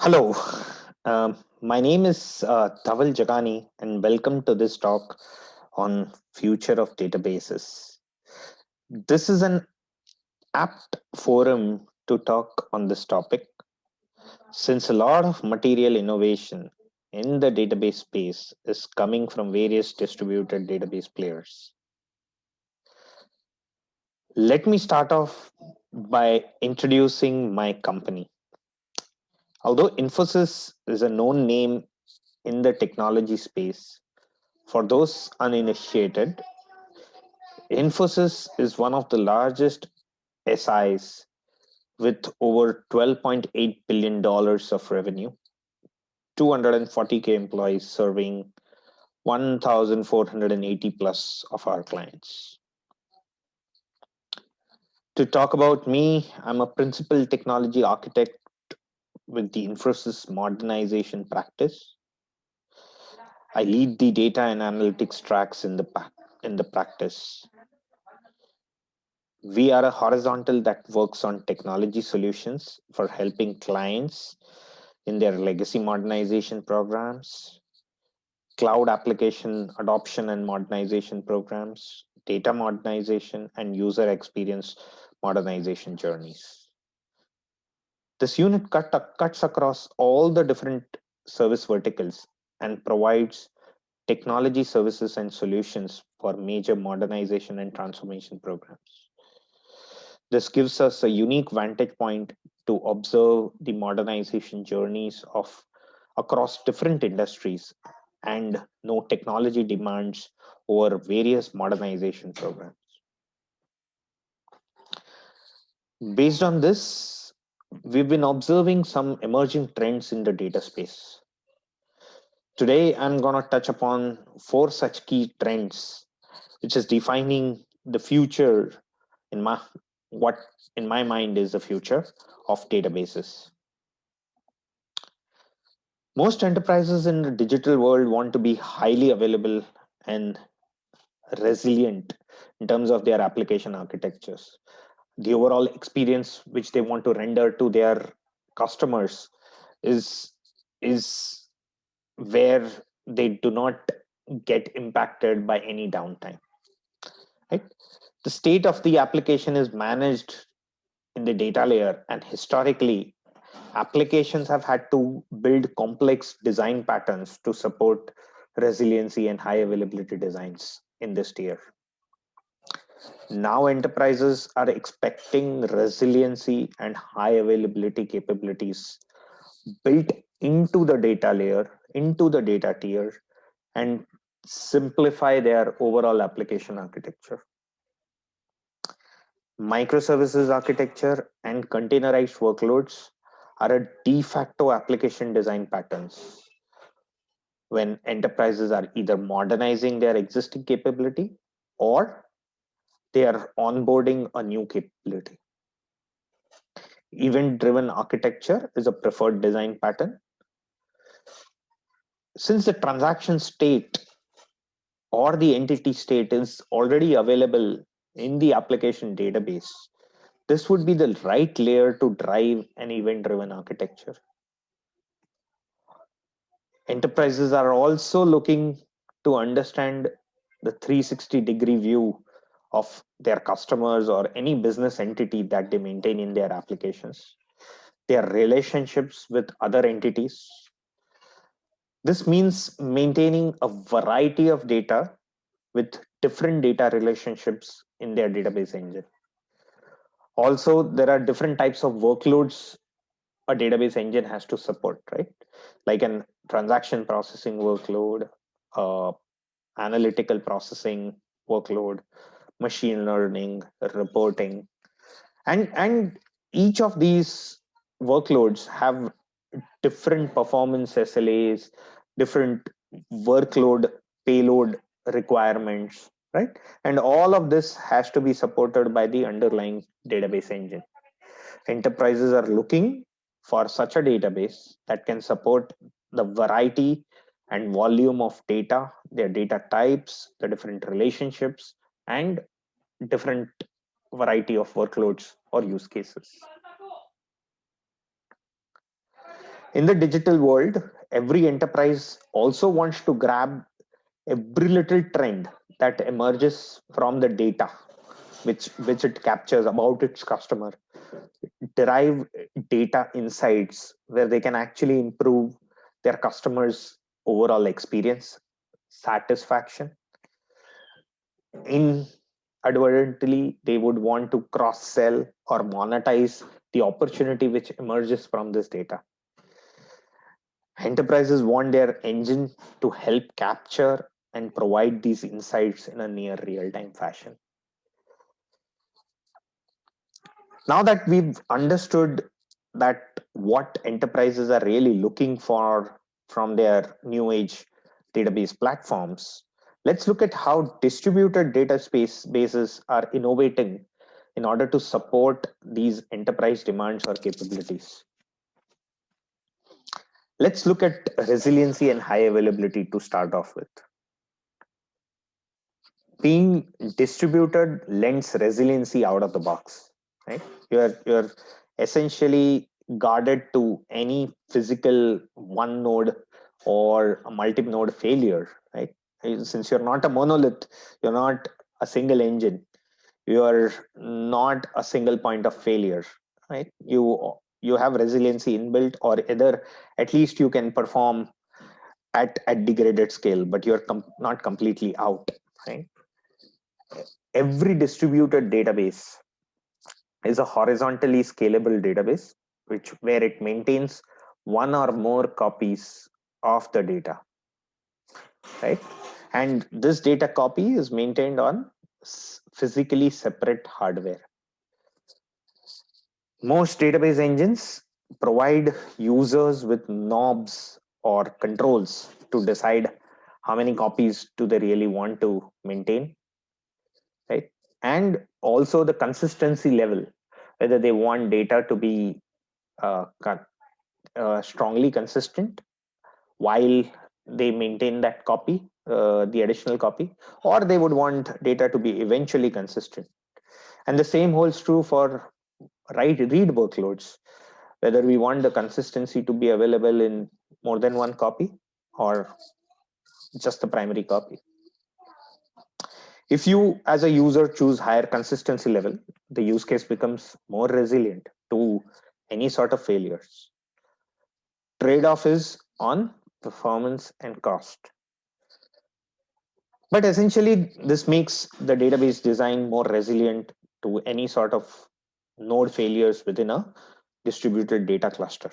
Hello, my name is Dhaval Jagani, and welcome to this talk on future of databases. This is an apt forum to talk on this topic since a lot of material innovation in the database space is coming from various distributed database players. Let me start off by introducing my company. Although Infosys is a known name in the technology space, for those uninitiated, Infosys is one of the largest SIs with over $12.8 billion of revenue, 240K employees serving 1,480 plus of our clients. To talk about me, I'm a principal technology architect with the Infosys modernization practice. I lead the data and analytics tracks in the practice. We are a horizontal that works on technology solutions for helping clients in their legacy modernization programs, cloud application adoption and modernization programs, data modernization, and user experience modernization journeys. This unit cuts across all the different service verticals and provides technology services and solutions for major modernization and transformation programs. This gives us a unique vantage point to observe the modernization journeys of across different industries and know technology demands over various modernization programs. Based on this, we've been observing some emerging trends in the data space. Today, I'm going to touch upon four such key trends, which is defining the future in my what in my mind is the future of databases. Most enterprises in the digital world want to be highly available and resilient in terms of their application architectures. The overall experience which they want to render to their customers is is where they do not get impacted by any downtime. Right? The state of the application is managed in the data layer, and historically applications have had to build complex design patterns to support resiliency and high availability designs in this tier. Now enterprises are expecting resiliency and high availability capabilities built into the data layer, into the data tier, and simplify their overall application architecture. Microservices architecture and containerized workloads are a de facto application design patterns when enterprises are either modernizing their existing capability or they are onboarding a new capability. Event driven architecture is a preferred design pattern. Since the transaction state or the entity state is already available in the application database, this would be the right layer to drive an event driven architecture. Enterprises are also looking to understand the 360-degree view of their customers or any business entity that they maintain in their applications, their relationships with other entities. This means maintaining a variety of data with different data relationships in their database engine. Also, there are different types of workloads a database engine has to support, right? Like an transaction processing workload, uh, analytical processing workload, machine learning, reporting, and each of these workloads have different performance SLAs, different workload payload requirements, right? And all of this has to be supported by the underlying database engine. Enterprises are looking for such a database that can support the variety and volume of data, their data types, the different relationships, and different variety of workloads or use cases. In the digital world, every enterprise also wants to grab every little trend that emerges from the data which it captures about its customer, derive data insights where they can actually improve their customers overall experience, satisfaction. Inadvertently they would want to cross sell or monetize the opportunity which emerges from this data. Enterprises want their engine to help capture and provide these insights in a near real time fashion. Now that we've understood that what enterprises are really looking for from their new age database platforms, let's look at how distributed data space bases are innovating in order to support these enterprise demands or capabilities. Let's look at resiliency and high availability to start off with. Being distributed lends resiliency out of the box, right? You're essentially guarded to any physical one node or a multi-node failure, right? Since you're not a monolith, you're not a single engine, you are not a single point of failure, right? You have resiliency inbuilt, or either at least you can perform at degraded scale, but you're not completely out, right? Every distributed database is a horizontally scalable database which where it maintains one or more copies of the data, right? And this data copy is maintained on physically separate hardware. Most database engines provide users with knobs or controls to decide how many copies do they really want to maintain, right? And also the consistency level, whether they want data to be uh, strongly consistent while they maintain that copy, the additional copy, or they would want data to be eventually consistent. And the same holds true for read workloads, whether we want the consistency to be available in more than one copy or just the primary copy. If you as a user choose higher consistency level, the use case becomes more resilient to any sort of failures. Trade-off is on performance and cost. But essentially, this makes the database design more resilient to any sort of node failures within a distributed data cluster.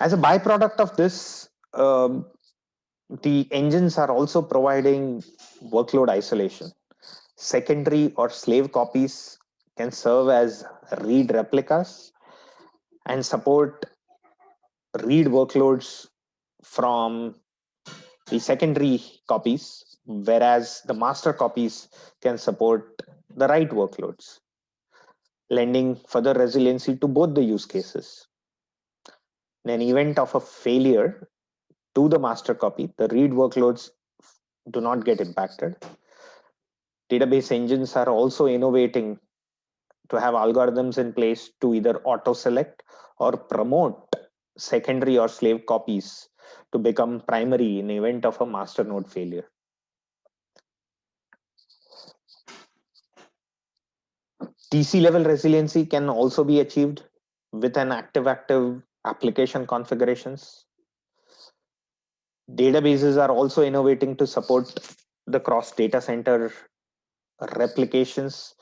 As a byproduct of this, the engines are also providing workload isolation. Secondary or slave copies can serve as read replicas and support read workloads from the secondary copies, whereas the master copies can support the write workloads, lending further resiliency to both the use cases. In an event of a failure to the master copy, the read workloads do not get impacted. Database engines are also innovating to have algorithms in place to either auto select or promote secondary or slave copies to become primary in event of a master node failure. TC level resiliency can also be achieved with an active application configurations. Databases are also innovating to support the cross data center replications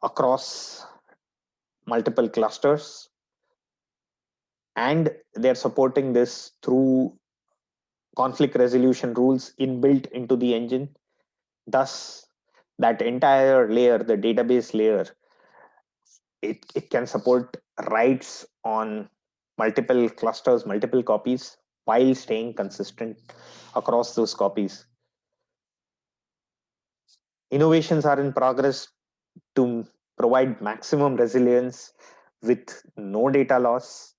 across multiple clusters, and they're supporting this through conflict resolution rules inbuilt into the engine. Thus, that entire layer, the database layer, it can support writes on multiple clusters, multiple copies, while staying consistent across those copies. Innovations are in progress to provide maximum resilience with no data loss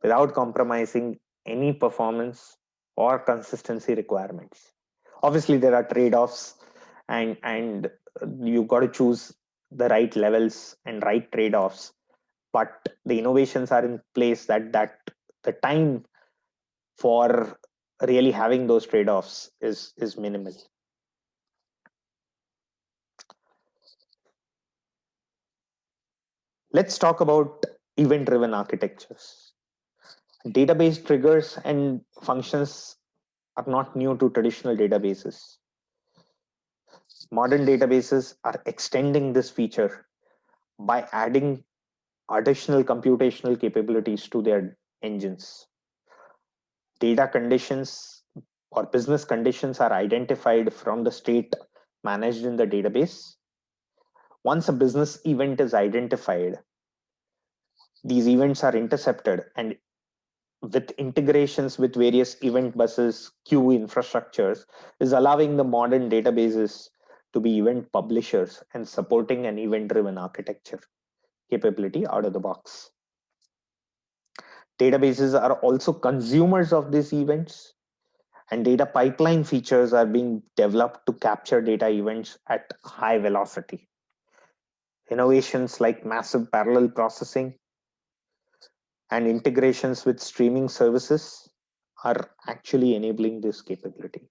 without compromising any performance or consistency requirements. Obviously, there are trade offs, and you got to choose the right levels and right trade-offs, but the innovations are in place that the time for really having those trade-offs is minimal. Let's talk about event-driven architectures. Database triggers and functions are not new to traditional databases. Modern databases are extending this feature by adding additional computational capabilities to their engines. Data conditions or business conditions are identified from the state managed in the database. Once a business event is identified, these events are intercepted, and with integrations with various event buses, queue infrastructures, is allowing the modern databases to be event publishers and supporting an event driven architecture capability out of the box. Databases are also consumers of these events, and data pipeline features are being developed to capture data events at high velocity. Innovations like massive parallel processing and integrations with streaming services are actually enabling this capability.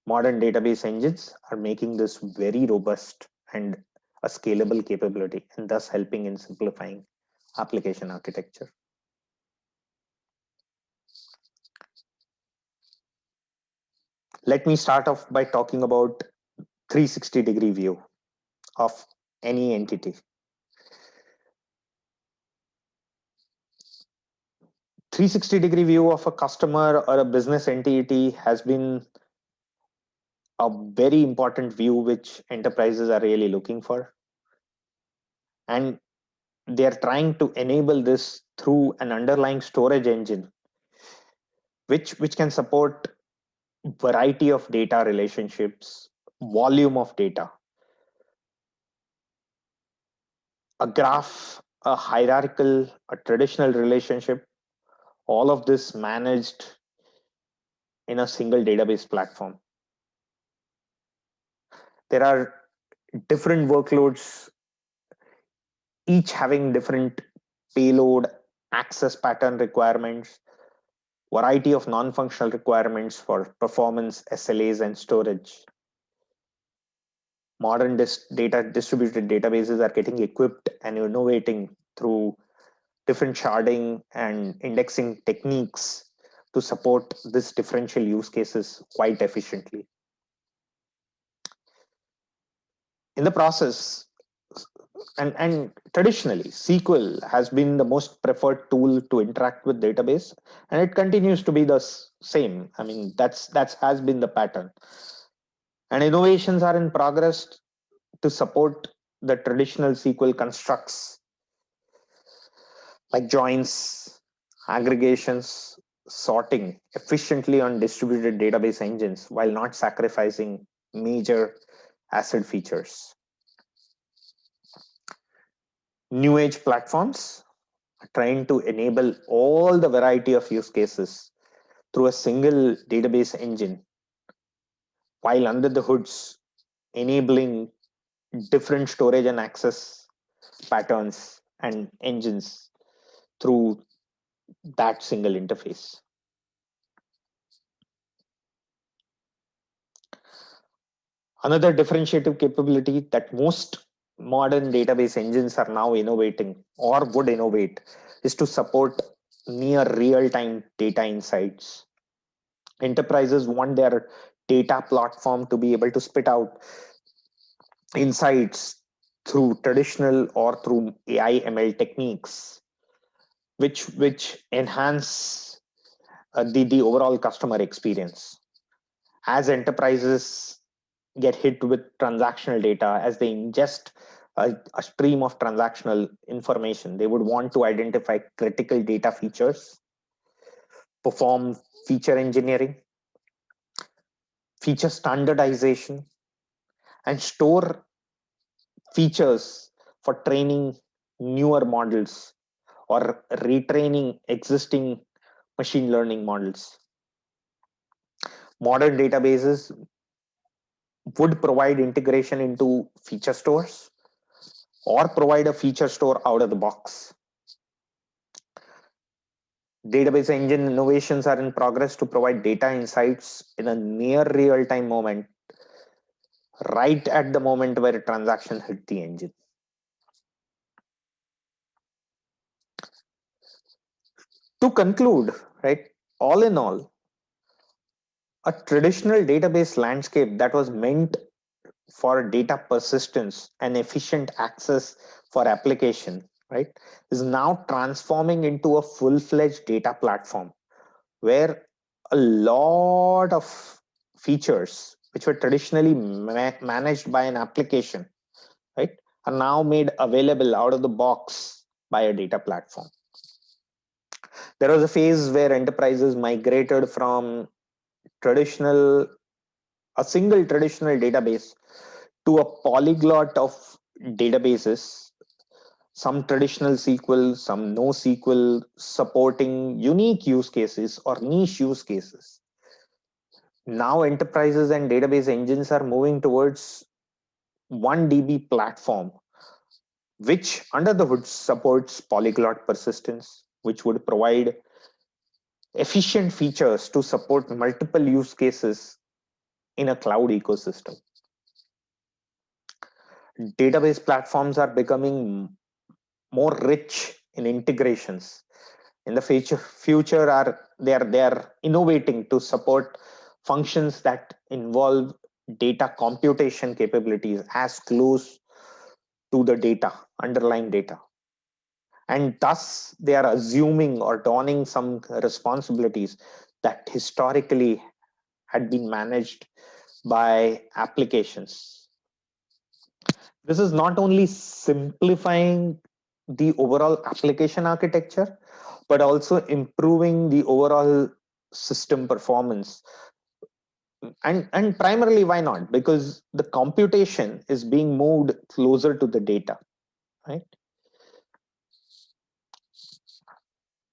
Modern database engines are making this very robust and a scalable capability, and thus helping in simplifying application architecture. Let me start off by talking about 360-degree view of any entity. 360-degree view of a customer or a business entity has been a very important view which enterprises are really looking for. And they are trying to enable this through an underlying storage engine, which can support variety of data relationships, volume of data, a graph, a hierarchical, a traditional relationship, all of this managed in a single database platform. There are different workloads, each having different payload, access pattern requirements, variety of non-functional requirements for performance, SLAs, and storage. Modern data distributed databases are getting equipped and innovating through different sharding and indexing techniques to support this differential use cases quite efficiently. In the process, and traditionally, SQL has been the most preferred tool to interact with database, and it continues to be the same. I mean, that's has been the pattern. And innovations are in progress to support the traditional SQL constructs like joins, aggregations, sorting efficiently on distributed database engines while not sacrificing major ACID features. New age platforms are trying to enable all the variety of use cases through a single database engine, while under the hoods enabling different storage and access patterns and engines through that single interface. Another differentiative capability that most modern database engines are now innovating or would innovate is to support near real-time data insights. Enterprises want their data platform to be able to spit out insights through traditional or through AI ML techniques, which enhance the overall customer experience. As enterprises get hit with transactional data, as they ingest a stream of transactional information, they would want to identify critical data features, perform feature engineering, feature standardization, and store features for training newer models or retraining existing machine learning models. Modern databases would provide integration into feature stores or provide a feature store out of the box. Database engine innovations are in progress to provide data insights in a near real-time moment, right at the moment where a transaction hit the engine. To conclude, right, all in all, a traditional database landscape that was meant for data persistence and efficient access for application, right, is now transforming into a full-fledged data platform where a lot of features which were traditionally managed by an application, right, are now made available out of the box by a data platform. There was a phase where enterprises migrated from traditional a single traditional database to a polyglot of databases, some traditional SQL, some NoSQL, supporting unique use cases or niche use cases. Now enterprises and database engines are moving towards one DB platform, which under the hood supports polyglot persistence, which would provide efficient features to support multiple use cases in a cloud ecosystem. Database platforms are becoming more rich in integrations. In the future they are innovating to support functions that involve data computation capabilities as close to the data, underlying data. And thus they are assuming or donning some responsibilities that historically had been managed by applications. This is not only simplifying the overall application architecture, but also improving the overall system performance. And primarily, why not? Because the computation is being moved closer to the data, right?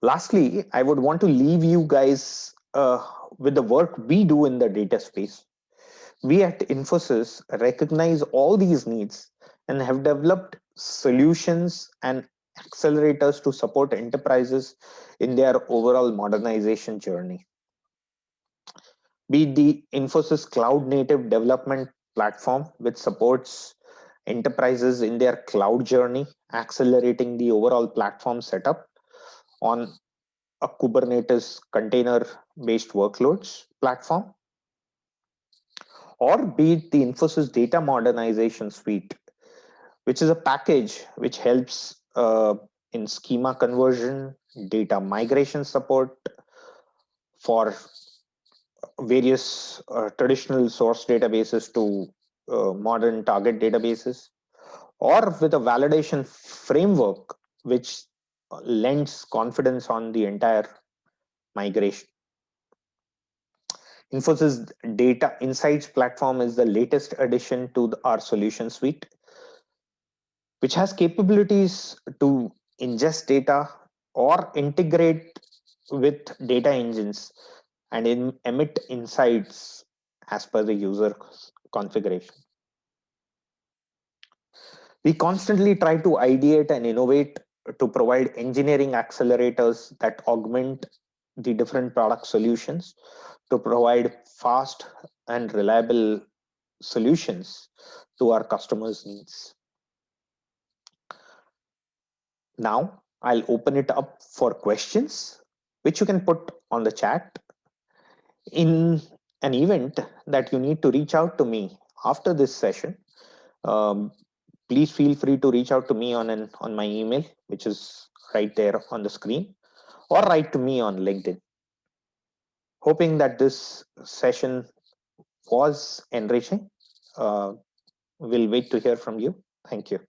Lastly, I would want to leave you guys with the work we do in the data space. We at Infosys recognize all these needs and have developed solutions and accelerators to support enterprises in their overall modernization journey. Be it the Infosys Cloud Native Development Platform, which supports enterprises in their cloud journey, accelerating the overall platform setup on a Kubernetes container based workloads platform, or be it the Infosys Data Modernization Suite, which is a package which helps in schema conversion, data migration support for various traditional source databases to modern target databases, or with a validation framework which lends confidence on the entire migration. Infosys Data Insights platform is the latest addition to our solution suite, which has capabilities to ingest data or integrate with data engines and emit insights as per the user configuration. We constantly try to ideate and innovate to provide engineering accelerators that augment the different product solutions to provide fast and reliable solutions to our customers' needs. Now, I'll open it up for questions, which you can put on the chat. In an event that you need to reach out to me after this session, um, please feel free to reach out to me on my email, which is right there on the screen, or write to me on LinkedIn. Hoping that this session was enriching. We'll wait to hear from you. Thank you.